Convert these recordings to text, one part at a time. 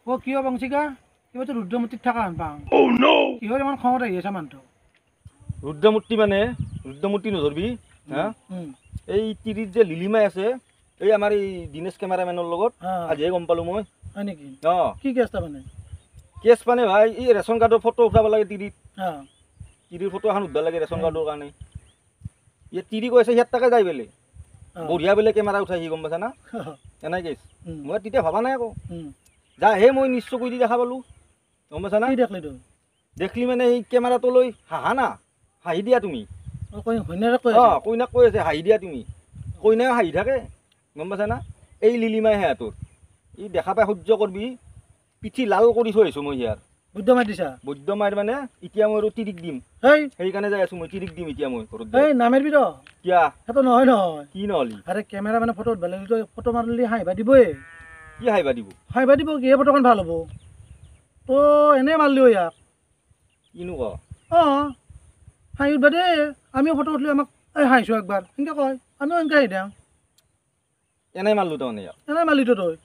ও কিয় বংশিকা কিবা তো ৰুদ্ৰমূৰ্তিত থকা হেন পাওঁ কিহৰ ইমান খঙত আহি আছে মানুহটো ৰুদ্ৰমূৰ্তি মানে ৰুদ্ৰমূৰ্তি নধৰবি হা এই তিৰিত যে লিলিমাই আছে এই আমাৰ এই দিনেশ কেমেৰামেনৰ লগত আজিহে গম পালো মই হয় নেকি অঁ কি কেছ তাৰমানে কেছ মানে ভাই এই ৰেচন কাৰ্ডৰ ফটো উঠাব লাগে তিৰিত অঁ তিৰিৰ ফটো এখন উঠবা লাগে ৰেচন কাৰ্ডৰ কাৰণে এই তিৰি কৈছে সিয়াৰ তাকে যাই বেলে বঢ়িয়া বেলে কেমেৰা উঠাই সি গম পাইছা না এনেই কেছ মই তেতিয়া ভবা নাই আকৌ যা হে মই নিশ্চয় কৰি দি দেখা পালোঁ গম পাইছা না কি দেখলি তই দেখলি মানে সেই কেমেৰাটো লৈ হাঁহা না হাঁহি দিয়া তুমি অঁ কইনাক কৈ আছে হাঁহি দিয়া তুমি কইনাও হাঁহি থাকে গম পাইছা না এই লিলিমাই সিহঁতৰ ই দেখা পাই সহ্য কৰবি পিঠি লাল কৰি থৈ আহিছোঁ মই ইয়াৰ বুদ্ধ মাৰি দিছা বৈদ্য মাৰ মানে এতিয়া মই আৰু তিৰিক দিম হেই সেইকাৰণে যাই আছোঁ মই তিৰিক দিম এতিয়া মই ঘৰত এই নামেৰবি ৰ কিয়া সেইটো নহয় নহয় কি নহ'লি আৰে কেমেৰা মানে ফটো উঠবা লাগিলে তই ফটো মাৰিলি হাঁহিবা দিবই কি হাঁহিবা দিব হাঁহিবা দিব কি এই ফটোখন ভাল হ'ব তো এনেই মাৰিলি ইয়াক কিনো ক অঁ হাঁহি উঠবা দেই আমিও ফটো উঠলি আমাক এই হাঁহিছোঁ একবাৰ সেনেকৈ কয় আমিও এনেকৈ হাঁহি দিওঁ এনেই মাৰিলোঁ তাৰমানে ইয়াক এনেই মাৰিলিতো তই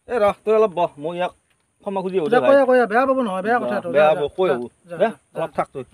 এই ৰহ তই অলপ বহ মই ইয়াক ক্ষমা খুজি আহোঁ কৈ বেয়া পাব নহয় বেয়া কথা বেয়া হ'ব কৈ আহোঁ দে অলপ থাক তই